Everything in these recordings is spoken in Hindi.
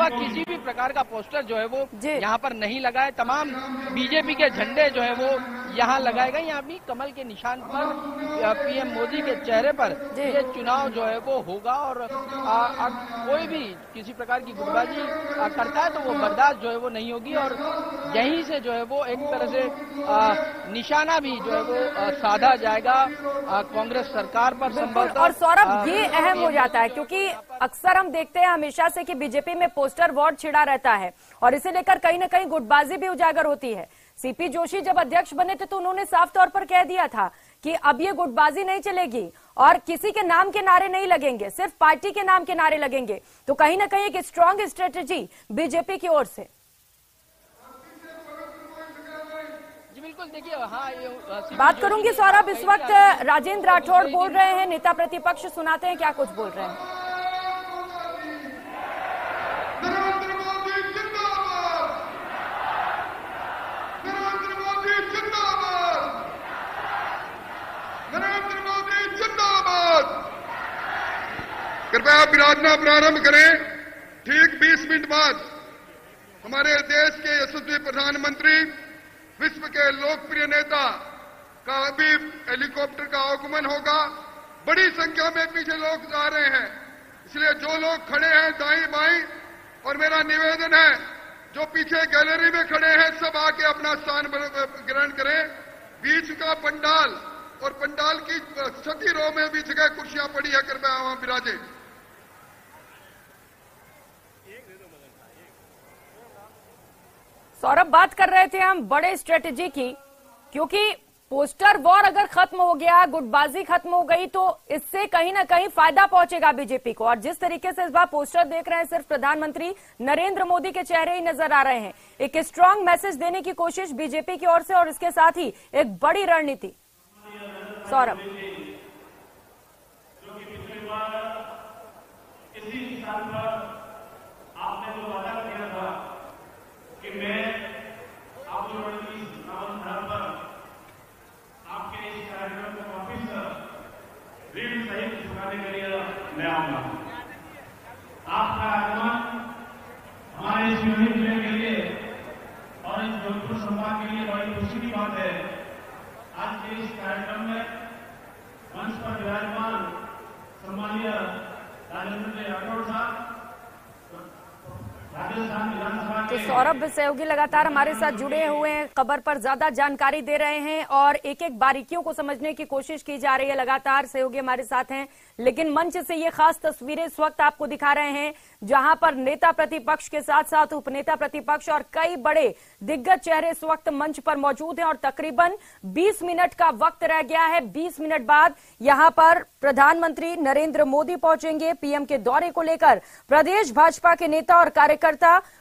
यहाँ किसी भी प्रकार का पोस्टर जो है वो यहाँ पर नहीं लगा है। तमाम बीजेपी के झंडे जो है वो यहाँ लगाए गए। यहाँ भी कमल के निशान पर पीएम मोदी के चेहरे पर ये चुनाव जो है वो होगा और कोई भी किसी प्रकार की गुटबाजी करता है तो वो बर्दाश्त जो है वो नहीं होगी और यहीं से जो है वो एक तरह से निशाना भी जो है वो साधा जाएगा कांग्रेस सरकार पर संभवतः। और सौरभ, ये अहम हो जाता है क्योंकि अक्सर हम देखते हैं हमेशा से कि बीजेपी में पोस्टर वॉर छिड़ा रहता है और इसे लेकर कहीं न कहीं गुटबाजी भी उजागर होती है। सीपी जोशी जब अध्यक्ष बने थे तो उन्होंने साफ तौर पर कह दिया था कि अब ये गुटबाजी नहीं चलेगी और किसी के नाम के नारे नहीं लगेंगे, सिर्फ पार्टी के नाम के नारे लगेंगे। तो कहीं ना कहीं एक स्ट्रांग स्ट्रेटेजी बीजेपी की ओर से। जी बिल्कुल, देखिए हाँ बात करूंगी सौरभ। इस वक्त राजेंद्र राठौड़ बोल रहे हैं, नेता प्रतिपक्ष, सुनाते हैं क्या कुछ बोल रहे हैं। कृपया विराजना प्रारंभ करें। ठीक 20 मिनट बाद हमारे देश के यशस्वी प्रधानमंत्री, विश्व के लोकप्रिय नेता का अभी हेलीकॉप्टर का आगमन होगा। बड़ी संख्या में पीछे लोग जा रहे हैं, इसलिए जो लोग खड़े हैं दाईं बाईं, और मेरा निवेदन है जो पीछे गैलरी में खड़े हैं सब आके अपना स्थान ग्रहण करें। बीच का पंडाल और पंडाल की छठी रो में भी जगह कुर्सियां पड़ी है, कृपया वहां विराजे। सौरभ, बात कर रहे थे हम बड़े स्ट्रेटेजी की, क्योंकि पोस्टर वॉर अगर खत्म हो गया, गुटबाजी खत्म हो गई तो इससे कहीं ना कहीं फायदा पहुंचेगा बीजेपी को। और जिस तरीके से इस बार पोस्टर देख रहे हैं, सिर्फ प्रधानमंत्री नरेंद्र मोदी के चेहरे ही नजर आ रहे हैं। एक स्ट्रांग मैसेज देने की कोशिश बीजेपी की ओर से और इसके साथ ही एक बड़ी रणनीति। सौरभ, आपने जो वादा किया था कि मैं आप जो पर आपके इस कार्यक्रम को वापिस ऋण सहित चुकाने के लिए मैं आऊंगा। आपका आगमन हमारे इस यूनिट जिले के लिए और इस जोधपुर संभाग के लिए बड़ी खुशी की बात है। आज के इस कार्यक्रम में मंच पर विराजमान सम्मानीय राजेंद्र राठौड़ साहब, तो सौरभ सहयोगी लगातार हमारे साथ जुड़े हुए हैं, खबर पर ज्यादा जानकारी दे रहे हैं और एक एक बारीकियों को समझने की कोशिश की जा रही है। लगातार सहयोगी हमारे साथ हैं, लेकिन मंच से ये खास तस्वीरें इस वक्त आपको दिखा रहे हैं जहां पर नेता प्रतिपक्ष के साथ साथ उपनेता प्रतिपक्ष और कई बड़े दिग्गज चेहरे इस वक्त मंच पर मौजूद हैं और तकरीबन 20 मिनट का वक्त रह गया है। 20 मिनट बाद यहां पर प्रधानमंत्री नरेंद्र मोदी पहुंचेंगे। पीएम के दौरे को लेकर प्रदेश भाजपा के नेता और कार्यकर्ता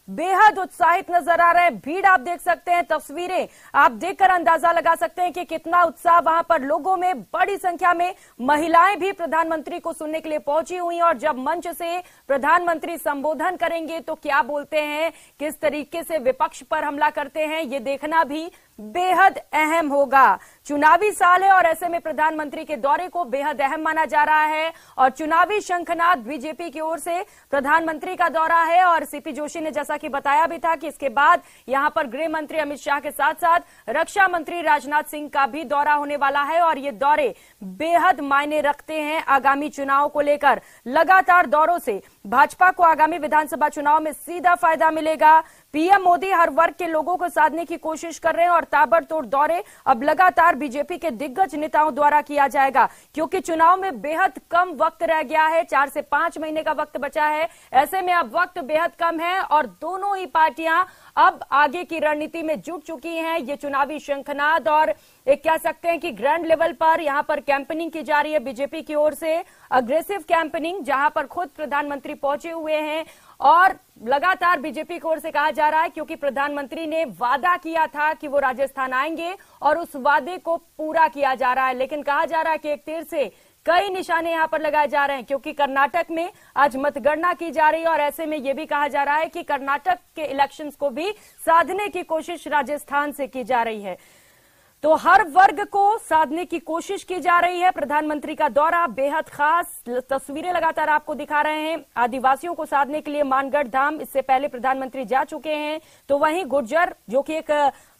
बेहद उत्साहित नजर आ रहे हैं। भीड़ आप देख सकते हैं, तस्वीरें आप देखकर अंदाजा लगा सकते हैं कि कितना उत्साह वहां पर लोगों में। बड़ी संख्या में महिलाएं भी प्रधानमंत्री को सुनने के लिए पहुंची हुई और जब मंच से प्रधानमंत्री संबोधन करेंगे तो क्या बोलते हैं, किस तरीके से विपक्ष पर हमला करते हैं, ये देखना भी बेहद अहम होगा। चुनावी साल है और ऐसे में प्रधानमंत्री के दौरे को बेहद अहम माना जा रहा है और चुनावी शंखनाद बीजेपी की ओर से प्रधानमंत्री का दौरा है। और सीपी जोशी ने जैसा कि बताया भी था कि इसके बाद यहां पर गृह मंत्री अमित शाह के साथ साथ रक्षा मंत्री राजनाथ सिंह का भी दौरा होने वाला है और ये दौरे बेहद मायने रखते हैं आगामी चुनाव को लेकर। लगातार दौरों से भाजपा को आगामी विधानसभा चुनाव में सीधा फायदा मिलेगा। पीएम मोदी हर वर्ग के लोगों को साधने की कोशिश कर रहे हैं और ताबड़तोड़ दौरे अब लगातार बीजेपी के दिग्गज नेताओं द्वारा किया जाएगा, क्योंकि चुनाव में बेहद कम वक्त रह गया है। 4 से 5 महीने का वक्त बचा है। ऐसे में अब वक्त बेहद कम है और दोनों ही पार्टियां अब आगे की रणनीति में जुट चुकी हैं। ये चुनावी शंखनाद और एक कह सकते हैं कि ग्रैंड लेवल पर यहां पर कैंपेनिंग की जा रही है बीजेपी की ओर से, अग्रेसिव कैंपेनिंग, जहां पर खुद प्रधानमंत्री पहुंचे हुए हैं और लगातार बीजेपी की ओर से कहा जा रहा है, क्योंकि प्रधानमंत्री ने वादा किया था कि वो राजस्थान आएंगे और उस वादे को पूरा किया जा रहा है। लेकिन कहा जा रहा है कि एक तीर से कई निशाने यहां पर लगाए जा रहे हैं, क्योंकि कर्नाटक में आज मतगणना की जा रही है और ऐसे में यह भी कहा जा रहा है कि कर्नाटक के इलेक्शंस को भी साधने की कोशिश राजस्थान से की जा रही है। तो हर वर्ग को साधने की कोशिश की जा रही है। प्रधानमंत्री का दौरा बेहद खास तस्वीरें लगातार आपको दिखा रहे हैं। आदिवासियों को साधने के लिए मानगढ़ धाम इससे पहले प्रधानमंत्री जा चुके हैं, तो वहीं गुर्जर जो कि एक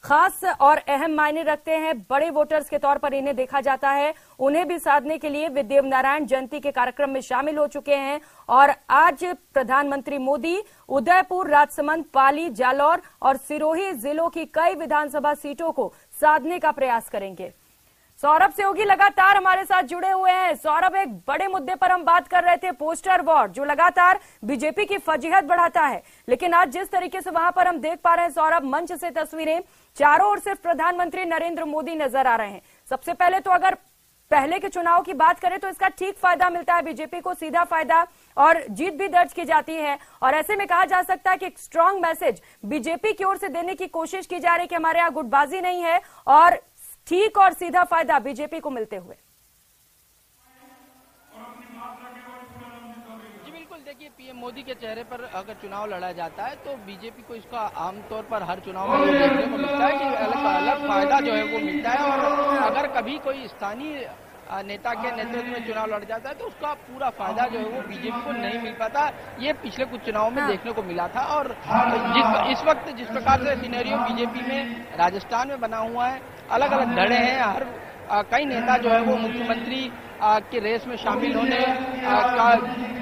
खास और अहम मायने रखते हैं, बड़े वोटर्स के तौर पर इन्हें देखा जाता है, उन्हें भी साधने के लिए वे देवनारायण जयंती के कार्यक्रम में शामिल हो चुके हैं। और आज प्रधानमंत्री मोदी उदयपुर, राजसमंद, पाली, जालौर और सिरोही जिलों की कई विधानसभा सीटों को साधने का प्रयास करेंगे। सौरभ सेवगी लगातार हमारे साथ जुड़े हुए हैं। सौरभ, एक बड़े मुद्दे पर हम बात कर रहे थे, पोस्टर वॉर जो लगातार बीजेपी की फजीहत बढ़ाता है, लेकिन आज जिस तरीके से वहां पर हम देख पा रहे हैं सौरभ, मंच से तस्वीरें, चारों ओर सिर्फ प्रधानमंत्री नरेंद्र मोदी नजर आ रहे हैं। सबसे पहले तो अगर पहले के चुनाव की बात करें तो इसका ठीक फायदा मिलता है बीजेपी को, सीधा फायदा, और जीत भी दर्ज की जाती है। और ऐसे में कहा जा सकता है कि एक स्ट्रांग मैसेज बीजेपी की ओर से देने की कोशिश की जा रही है कि हमारे यहाँ गुटबाजी नहीं है और ठीक और सीधा फायदा बीजेपी को मिलते हुए। जी बिल्कुल, देखिए पीएम मोदी के चेहरे पर अगर चुनाव लड़ा जाता है तो बीजेपी को इसका आमतौर पर हर चुनाव में देखने को मिलता है कि अलग अलग फायदा जो है वो मिलता है। और अगर कभी कोई स्थानीय नेता के नेतृत्व में चुनाव लड़ जाता है तो उसका पूरा फायदा जो है वो बीजेपी को नहीं मिल पाता। ये पिछले कुछ चुनाव में देखने को मिला था। और इस वक्त जिस प्रकार से सिनेरियो बीजेपी में राजस्थान में बना हुआ है, अलग अलग धड़े हैं, हर कई नेता जो है वो मुख्यमंत्री के रेस में शामिल होने का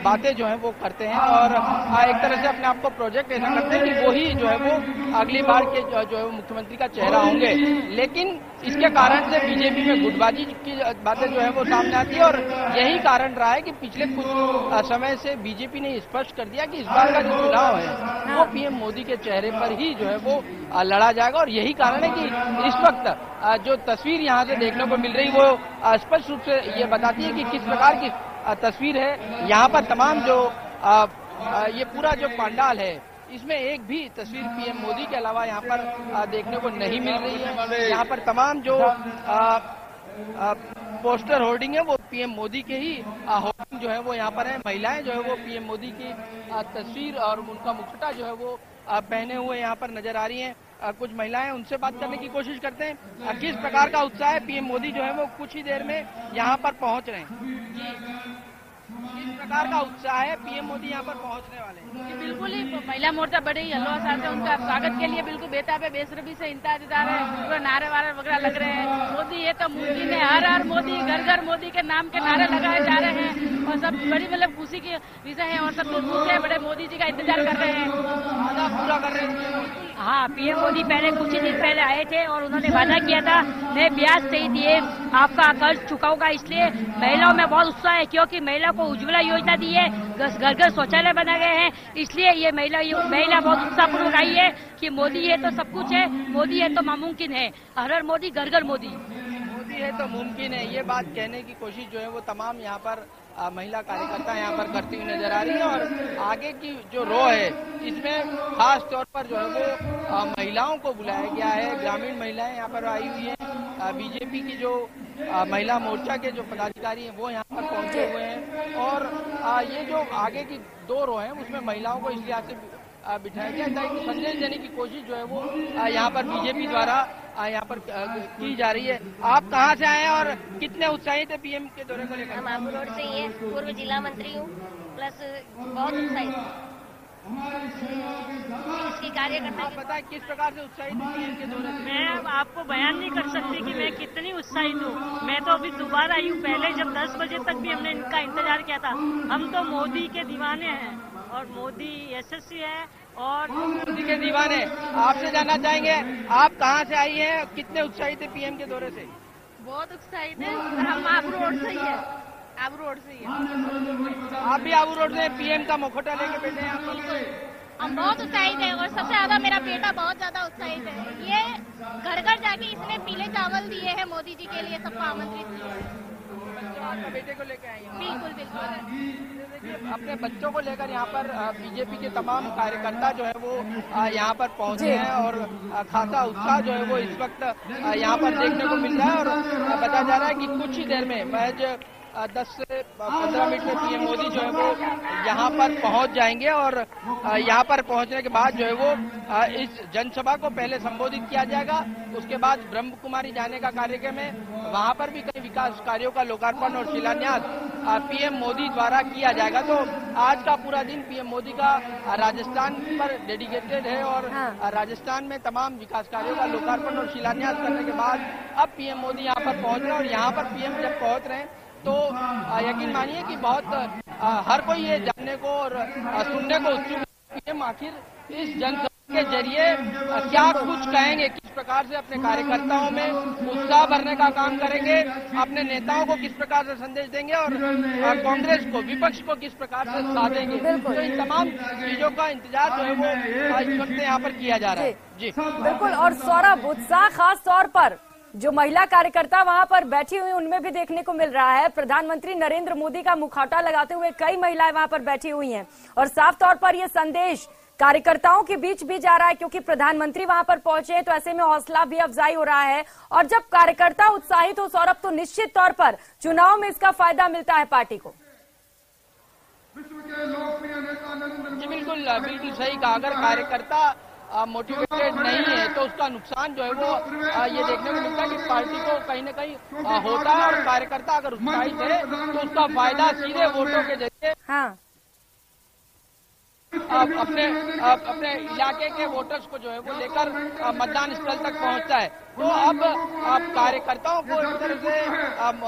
बातें जो है वो करते हैं और एक तरह से अपने आप को प्रोजेक्ट ऐसा करते हैं कि वही जो है वो अगली बार के जो है वो मुख्यमंत्री का चेहरा होंगे। लेकिन इसके कारण से बीजेपी में गुटबाजी की बातें जो है वो सामने आती है और यही कारण रहा है कि पिछले कुछ समय से बीजेपी ने स्पष्ट कर दिया कि इस बार का जो चुनाव है वो पीएम मोदी के चेहरे पर ही जो है वो लड़ा जाएगा। और यही कारण है कि इस वक्त जो तस्वीर यहाँ से देखने को मिल रही वो स्पष्ट रूप से ये बताती है कि किस प्रकार की तस्वीर है। यहाँ पर तमाम जो ये पूरा जो पंडाल है इसमें एक भी तस्वीर पीएम मोदी के अलावा यहाँ पर देखने को नहीं मिल रही है। यहाँ पर तमाम जो पोस्टर होर्डिंग है वो पीएम मोदी के ही होर्डिंग जो है वो यहाँ पर है। महिलाएं जो है वो पीएम मोदी की तस्वीर और उनका मुखौटा जो है वो पहने हुए यहाँ पर नजर आ रही हैं। कुछ महिलाएं, उनसे बात करने की कोशिश करते हैं किस प्रकार का उत्साह है। पीएम मोदी जो है वो कुछ ही देर में यहाँ पर पहुँच रहे हैं। किस प्रकार का उत्साह है, पीएम मोदी यहाँ पर पहुँचने वाले हैं? बिल्कुल ही महिला मोर्चा बड़े ही हल्ला से उनका स्वागत के लिए बिल्कुल बेताब है, बेसब्री से इंतजार है, पूरा नारे वारे वगैरह लग रहे हैं। मोदी ये तो मुमकिन है, हर हर मोदी, घर घर मोदी के नाम के नारे लगाए जा रहे हैं और सब बड़ी मतलब खुशी की विषय है और सब दूसरे बड़े मोदी जी का इंतजार कर रहे हैं, पूरा कर रहे हैं। हाँ, पीएम मोदी पहले कुछ ही दिन पहले आए थे और उन्होंने वादा किया था मैं ब्याज सही दिए आपका कर्ज चुकाऊंगा। इसलिए महिलाओं में बहुत उत्साह है क्योंकि महिला को उज्ज्वला योजना दी है, घर घर शौचालय बना गए हैं, इसलिए ये महिला बहुत उत्साहपूर्वक आई है कि मोदी है तो सब कुछ है, मोदी है तो नामुमकिन है, हर हर मोदी, घर घर मोदी। मोदी है तो मुमकिन है, ये बात कहने की कोशिश जो है वो तमाम यहाँ पर महिला कार्यकर्ता यहाँ पर करती हुई नजर आ रही है। और आगे की जो रो है इसमें खास तौर पर जो है वो महिलाओं को बुलाया गया है। ग्रामीण महिलाएं यहाँ पर आई हुई हैं। बीजेपी की जो महिला मोर्चा के जो पदाधिकारी हैं वो यहाँ पर पहुंचे हुए हैं और ये जो आगे की दो रो है उसमें महिलाओं को इस लिहाज से बिठाया गया है। संदेश देने की कोशिश जो है वो यहाँ पर बीजेपी द्वारा यहाँ पर की जा रही है। आप कहाँ से आए हैं और कितने उत्साहित है पीएम के दौरे को लेकर? हम आबू रोड से ही है, पूर्व जिला मंत्री हूँ, प्लस बहुत उत्साहित इसकी कार्यकर्ता। बताए किस प्रकार से उत्साहित है पीएम के दौरे से? मैं आपको बयान नहीं कर सकती कि मैं कितनी उत्साहित हूँ। मैं तो अभी दोबारा आई हूँ, पहले जब 10 बजे तक भी हमने इनका इंतजार किया था। हम तो मोदी के दीवाने हैं और मोदी यशस्वी है और मोदी के दीवाने। आपसे जानना चाहेंगे आप कहाँ से आई हैं, कितने उत्साहित है पीएम के दौरे से? बहुत उत्साहित है, हम आबू रोड से ही है, आबू रोड से ही है। आप भी आबू रोड से पीएम का मुखौटा लेके बैठे हैं? हम बहुत उत्साहित है और सबसे ज्यादा मेरा बेटा बहुत ज्यादा उत्साहित है। ये घर घर जाके इसने पीले चावल दिए हैं मोदी जी के लिए, सबको आमंत्रित किया है। आपका बेटे को लेकर आई हैं? बिल्कुल बिल्कुल। अपने बच्चों को लेकर यहाँ पर बीजेपी के तमाम कार्यकर्ता जो है वो यहाँ पर पहुंचे हैं और खासा उत्साह जो है वो इस वक्त यहाँ पर देखने को मिल रहा है। और बताया जा रहा है कि कुछ ही देर में महज 10 से 15 मिनट में पीएम मोदी जो है वो यहाँ पर पहुंच जाएंगे और यहाँ पर पहुंचने के बाद जो है वो इस जनसभा को पहले संबोधित किया जाएगा। उसके बाद ब्रह्म कुमारी जाने का कार्यक्रम है, वहाँ पर भी कई विकास कार्यों का लोकार्पण और शिलान्यास पीएम मोदी द्वारा किया जाएगा। तो आज का पूरा दिन पीएम मोदी का राजस्थान पर डेडिकेटेड है और राजस्थान में तमाम विकास कार्यों का लोकार्पण और शिलान्यास करने के बाद अब पीएम मोदी यहाँ पर पहुंच रहे हैं और यहाँ पर पीएम जब पहुंच रहे हैं तो यकीन मानिए कि बहुत हर कोई ये जानने को और सुनने को उत्सुक है पीएम आखिर इस जनसभा के जरिए क्या कुछ कहेंगे, किस प्रकार से अपने कार्यकर्ताओं में उत्साह भरने का काम करेंगे, अपने नेताओं को किस प्रकार से संदेश देंगे और कांग्रेस को, विपक्ष को किस प्रकार से साधेंगे। तो इन तमाम चीजों का इंतजार जो है वो इस वक्त यहाँ पर किया जा रहा है। जी बिल्कुल। और सौरभ, उत्साह खास तौर पर जो महिला कार्यकर्ता वहां पर बैठी हुई उनमें भी देखने को मिल रहा है। प्रधानमंत्री नरेंद्र मोदी का मुखौटा लगाते हुए कई महिलाएं वहां पर बैठी हुई हैं और साफ तौर पर ये संदेश कार्यकर्ताओं के बीच भी जा रहा है क्योंकि प्रधानमंत्री वहां पर पहुंचे तो ऐसे में हौसला भी अफजाई हो रहा है। और जब कार्यकर्ता उत्साहित हो सौरभ तो निश्चित तौर पर चुनाव में इसका फायदा मिलता है पार्टी को। जी बिल्कुल सही कहा। अगर कार्यकर्ता मोटिवेटेड नहीं है तो उसका नुकसान जो है वो ये देखने को मिलता है कि पार्टी को कहीं न कहीं होता है और कार्यकर्ता अगर उत्साहित है तो उसका फायदा सीधे वोटों के जरिए अपने इलाके के वोटर्स को जो है वो लेकर मतदान स्थल तक पहुंचता है। तो अब कार्यकर्ताओं को एक तरह से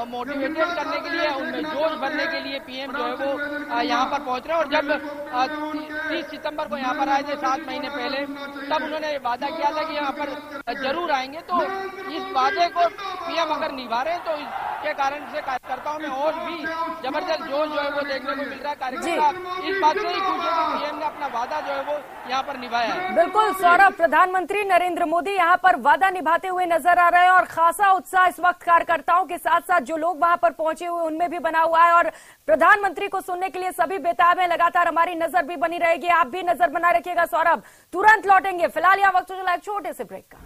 मोटिवेटेड करने के लिए, उनमें जोश भरने के लिए पीएम जो है वो यहाँ पर पहुंच रहे हैं। और जब 30 सितंबर को यहाँ पर आए थे 7 महीने पहले, तब उन्होंने वादा किया था कि यहाँ पर जरूर आएंगे। तो इस वादे को पीएम अगर निभा रहे हैं तो इसके कारण से कार्यकर्ताओं में और भी जबरदस्त जोश जो है वो देखने को मिल रहा है। कार्यकर्ता इस बात से ही खुश है कि पीएम ने अपना वादा जो है वो यहाँ पर निभाया है। बिल्कुल सौरभ, प्रधानमंत्री नरेंद्र मोदी यहाँ पर वादा निभाते हुए नजर आ रहे हैं और खासा उत्साह इस वक्त कार्यकर्ताओं के साथ साथ जो लोग वहां पर पहुंचे हुए उनमें भी बना हुआ है और प्रधानमंत्री को सुनने के लिए सभी बेताब हैं। लगातार हमारी नजर भी बनी रहेगी, आप भी नजर बना रखिएगा। सौरभ, तुरंत लौटेंगे, फिलहाल यहाँ वक्त चला एक छोटे से ब्रेक का।